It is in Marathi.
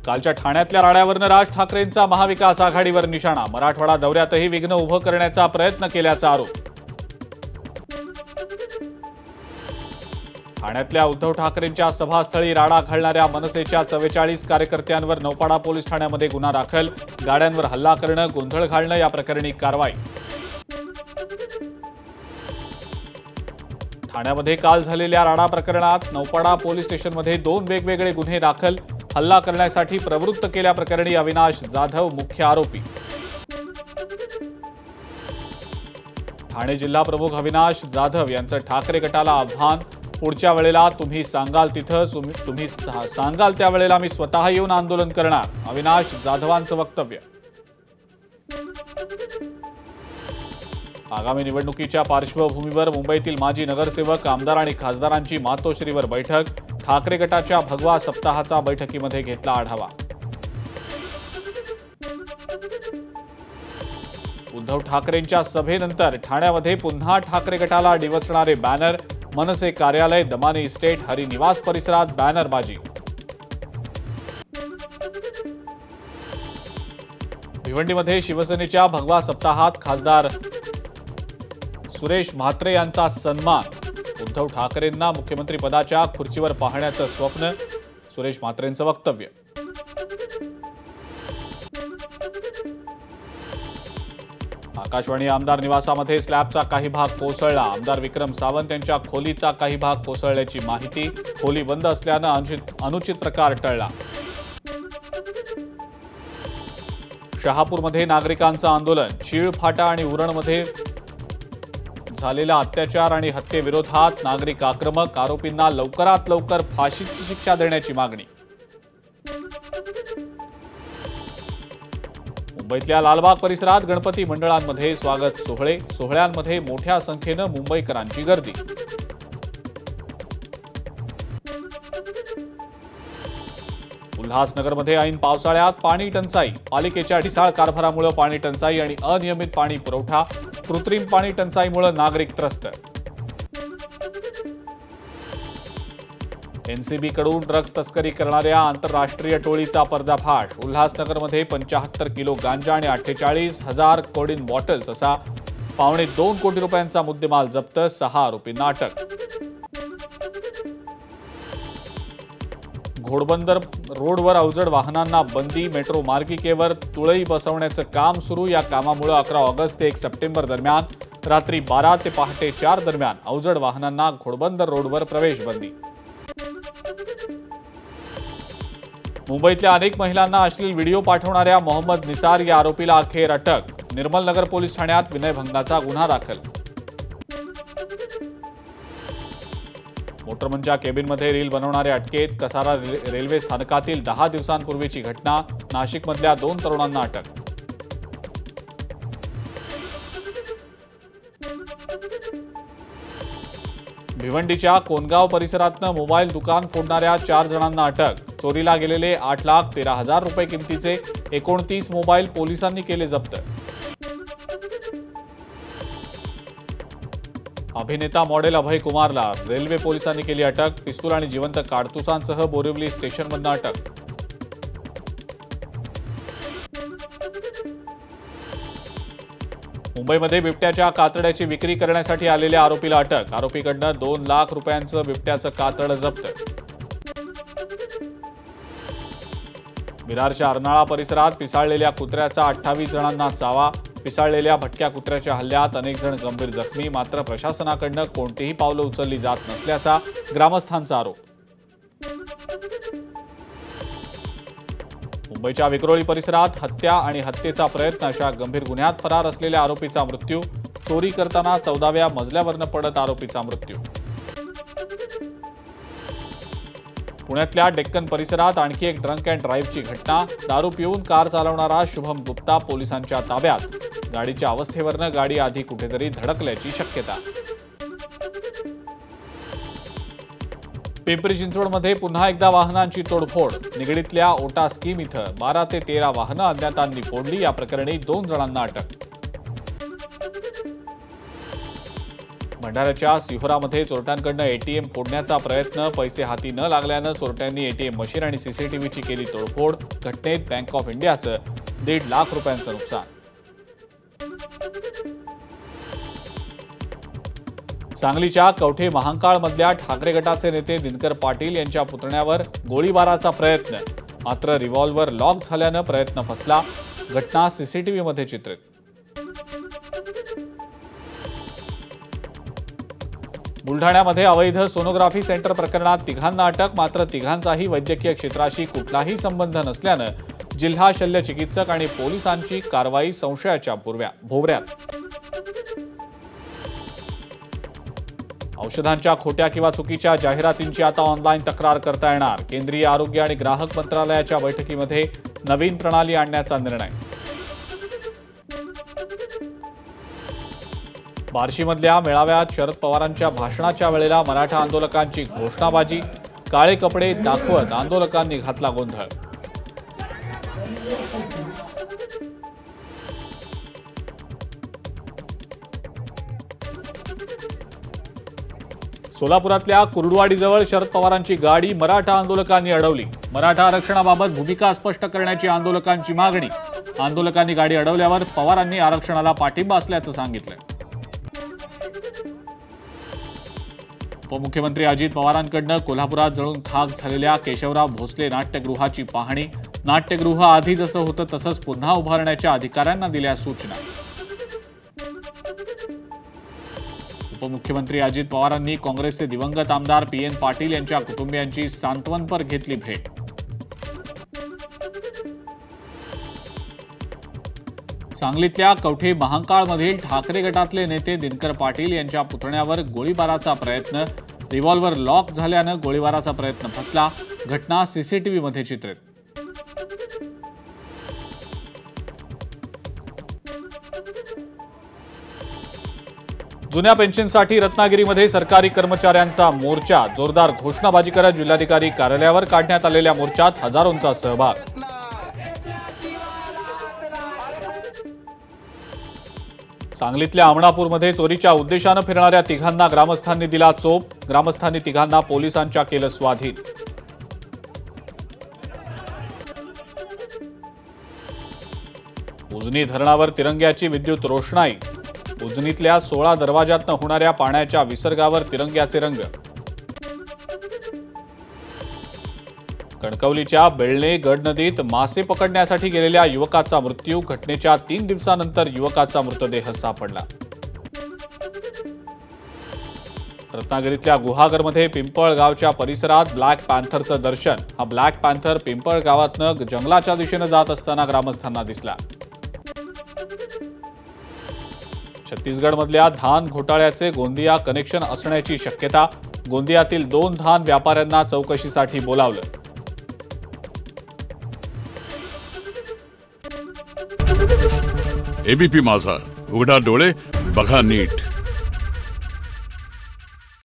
कालच्या ठाण्यातल्या राड्यावरनं राज ठाकरेंचा महाविकास आघाडीवर निशाणा। मराठवाडा दौऱ्यातही विघ्न उभं करण्याचा प्रयत्न केल्याचा आरोप। ठाण्यातल्या उद्धव ठाकरेंच्या सभास्थळी राडा घालणाऱ्या मनसेच्या 44 कार्यकर्त्यांवर नौपाडा पोलीस ठाण्यामध्ये गुन्हा दाखल। गाड्यांवर हल्ला करणं, गोंधळ घालणं या प्रकरणी कारवाई। ठाण्यामध्ये काल झालेल्या राडा प्रकरणात नौपाडा पोलीस स्टेशनमध्ये 2 वेगवेगळे गुन्हे दाखल। हल्ला करण्यासाठी प्रवृत्त केल्याप्रकरणी अविनाश जाधव मुख्य आरोपी। ठाणे जिल्हा प्रमुख अविनाश जाधव यांचं ठाकरे गटाला आव्हान। पुढच्या वेळेला तुम्ही सांगाल तिथं तुम्ही सांगाल त्या वेळेला मी स्वतः येऊन आंदोलन करणार, अविनाश जाधवांचं वक्तव्य। आगामी निवडणुकीच्या पार्श्वभूमीवर मुंबईतील माजी नगरसेवक, आमदार आणि खासदारांची मातोश्रीवर बैठक। ठाकरे गटाच्या भगवा सप्ताहाचा बैठकीमध्ये घेतला आढावा। उद्धव ठाकरेंच्या सभेनंतर ठाण्यामध्ये पुन्हा ठाकरे गटाला डिवचणारे बॅनर। मनसे कार्यालय, दमानी इस्टेट, हरी निवास परिसरात बॅनरबाजी। भिवंडीमध्ये शिवसेनेच्या भगवा सप्ताहात खासदार सुरेश म्हात्रे यांचा सन्मान। उद्धव ठाकरेंना मुख्यमंत्री पदाच्या खुर्चीवर पाहण्याचं स्वप्न, सुरेश म्हात्रेंचं वक्तव्य। आकाशवाणी आमदार निवासामध्ये स्लॅबचा काही भाग कोसळला। आमदार विक्रम सावंत यांच्या खोलीचा काही भाग कोसळल्याची माहिती। खोली बंद असल्यानं अनुचित प्रकार टळला। शहापूरमध्ये नागरिकांचं आंदोलन। शीळ, फाटा आणि उरणमध्ये झालेल्या अत्याचार आणि हत्येविरोधात नागरिक आक्रमक। आरोपींना लवकरात लवकर फाशीची शिक्षा देण्याची मागणी। मुंबईतल्या लालबाग परिसरात गणपती मंडळांमध्ये स्वागत सोहळे। सोहळ्यांमध्ये मोठ्या संख्येनं मुंबईकरांची गर्दी। उल्हासनगरमध्ये ऐन पावसाळ्यात पाणी टंचाई। पालिकेच्या ढिसाळ कारभारामुळे पाणी टंचाई आणि अनियमित पाणी पुरवठा। कृत्रिम पाणी टंचाईमुळे नागरिक त्रस्त। एनसीबी कडून ड्रग्ज तस्करी करणाऱ्या आंतरराष्ट्रीय टोळीचा पर्दाफाश। उल्हासनगरमध्ये 75 किलो गांजा आणि 48,000 कोडिन बॉटल्स असा $2.25 कोटी रुपयांचा मुद्देमाल जप्त। 6 आरोपींना अटक। घोडबंदर रोडवर अवजड वाहनांना बंदी। मेट्रो मार्गिकेवर तुळई बसवण्याचं काम सुरू। या कामामुळे 11 ऑगस्ट ते 1 सप्टेंबर दरम्यान रात्री 12 ते पहाटे 4 दरम्यान अवजड वाहनांना घोडबंदर रोडवर प्रवेश बंदी। मुंबईतल्या अनेक महिलांना अश्लील व्हिडिओ पाठवणाऱ्या मोहम्मद निसार या आरोपीला अखेर अटक। निर्मल नगर पोलीस ठाण्यात विनयभंगाचा गुन्हा दाखल। मोटरमनच्या केबिनमध्ये रील बनवणारे अटकेत। कसारा रेल्वे स्थानकातील 10 दिवसांपूर्वीची घटना। नाशिकमधल्या 2 तरुणांना अटक। भिवंडीच्या कोनगाव परिसरातनं मोबाईल दुकान फोडणाऱ्या 4 जणांना अटक। चोरीला गेलेले 8,13,000 रुपये किमतीचे 29 मोबाईल पोलिसांनी केले जप्त। अभिनेता मॉडेल अभय कुमारला रेल्वे पोलिसांनी केली अटक। पिस्तूल आणि जिवंत काडतुसांसह बोरिवली स्टेशनमधून अटक। मुंबईमध्ये बिबट्याच्या कातड्याची विक्री करण्यासाठी आलेल्या आरोपीला अटक। आरोपीकडनं 2 लाख रुपयांचं बिबट्याचं कातड जप्त। विरारच्या अर्नाळा परिसरात पिसाळलेल्या कुत्र्याचा 28 जणांना चावा। पिसाळलेल्या भटक्या कुत्र्याच्या हल्ल्यात अनेक जण गंभीर जखमी। मात्र प्रशासनाकडनं कोणतीही पावलं उचलली जात नसल्याचा ग्रामस्थांचा आरोप। मुंबईच्या विक्रोळी परिसरात हत्या आणि हत्येचा प्रयत्न अशा गंभीर गुन्ह्यात फरार असलेल्या आरोपीचा मृत्यू। चोरी करताना 14व्या मजल्यावरनं पडत आरोपीचा मृत्यू। पुण्यातल्या डेक्कन परिसरात आणखी एक ड्रंक अँड ड्राईव्हची घटना। दारू पिऊन कार चालवणारा शुभम गुप्ता पोलिसांच्या ताब्यात। गाडीच्या अवस्थेवरनं गाडी आधी कुठेतरी धडकल्याची शक्यता। पिंपरी चिंचवडमध्ये पुन्हा एकदा वाहनांची तोडफोड। निगडीतल्या ओटा स्कीम इथं 12 ते 13 वाहनं अज्ञातांनी फोडली। या प्रकरणी 2 जणांना अटक। भंडाऱ्याच्या सिहोरामध्ये चोरट्यांकडनं एटीएम फोडण्याचा प्रयत्न, पैसे हाती न लागल्यानं चोरट्यांनी एटीएम मशीन आणि सीसीटीव्हीची केली तोडफोड. घटनेत बँक ऑफ इंडियाचं 1.5 लाख रुपयांचं नुकसान. सांगलीच्या कवठे महांकाळमधल्या ठाकरे गटाचे नेते दिनकर पाटील यांच्या पुतण्यावर गोळीबाराचा प्रयत्न, मात्र रिव्हॉल्व्हर लॉक झाल्यानं प्रयत्न फसला. घटना सीसीटीव्हीमध्ये चित्रित. बुलढाण्यामध्ये अवैध सोनोग्राफी सेंटर प्रकरणात तिघांना अटक, मात्र तिघांचाही वैद्यकीय क्षेत्राशी कुठलाही संबंध नसल्यानं जिल्हा शल्य चिकित्सक आणि पोलिसांची कारवाई संशयाच्या भोवऱ्यात. औषधांच्या खोट्या किंवा चुकीच्या जाहिरातींची आता ऑनलाईन तक्रार करता येणार. केंद्रीय आरोग्य आणि ग्राहक मंत्रालयाच्या बैठकीमध्ये नवीन प्रणाली आणण्याचा निर्णय. बार्शीमधल्या मेळाव्यात शरद पवारांच्या भाषणाच्या वेळेला मराठा आंदोलकांची घोषणाबाजी, काळे कपडे दाखवत आंदोलकांनी घातला गोंधळ. सोलापुरातल्या कुर्डुवाडीजवळ शरद पवारांची गाडी मराठा आंदोलकांनी अडवली. मराठा आरक्षणाबाबत भूमिका स्पष्ट करण्याची आंदोलकांची मागणी. आंदोलकांनी गाडी अडवल्यावर पवारांनी आरक्षणाला पाठिंबा असल्याचं सांगितलं. उपमुख्यमंत्री अजित पवारांकडनं कोल्हापुरात जळून खाक झालेल्या केशवराव भोसले नाट्यगृहाची पाहणी. नाट्यगृह आधी जसं होतं तसंच पुन्हा उभारण्याच्या अधिकाऱ्यांना दिल्या सूचना. उपमुख्यमंत्री अजित पवारांनी काँग्रेसचे दिवंगत आमदार PN पाटील यांच्या कुटुंबियांची सांत्वनपर घेतली भेट. सांगलीतल्या कवठे महांकाळमधील ठाकरे गटातले नेते दिनकर पाटील यांच्या पुतण्यावर गोळीबाराचा प्रयत्न, रिव्हॉल्व्हर लॉक झाल्यानं गोळीबाराचा प्रयत्न फसला. घटना सीसीटीव्हीमध्ये चित्रित. जुन्या पेन्शनसाठी रत्नागिरीमध्ये सरकारी कर्मचाऱ्यांचा मोर्चा. जोरदार घोषणाबाजी करत जिल्हाधिकारी कार्यालयावर काढण्यात आलेल्या मोर्चात हजारोंचा सहभाग. सांगलीतल्या आमणापूरमध्ये चोरीच्या उद्देशानं फिरणाऱ्या तिघांना ग्रामस्थांनी दिला चोप. ग्रामस्थांनी तिघांना पोलिसांच्या केलं स्वाधीन. उजनी धरणावर तिरंग्याची विद्युत रोषणाई. उजनीतल्या 16 दरवाजातनं होणाऱ्या पाण्याच्या विसर्गावर तिरंग्याचे रंग. कणकवलीच्या बेळणे गड नदीत मासे पकडण्यासाठी गेलेल्या युवकाचा मृत्यू. घटनेच्या 3 दिवसानंतर युवकाचा मृतदेह सापडला. रत्नागिरीतल्या गुहागरमध्ये पिंपळ गावच्या परिसरात ब्लॅक पॅन्थरचं दर्शन. हा ब्लॅक पॅन्थर पिंपळ गावातनं जंगलाच्या दिशेनं जात असताना ग्रामस्थांना दिसला. छत्तीसगडमधल्या धान घोटाळ्याचे गोंदिया कनेक्शन असण्याची शक्यता. गोंदियातील 2 धान व्यापाऱ्यांना चौकशीसाठी बोलावलं. एबीपी माझा, उघडा डोळे बघा नीट.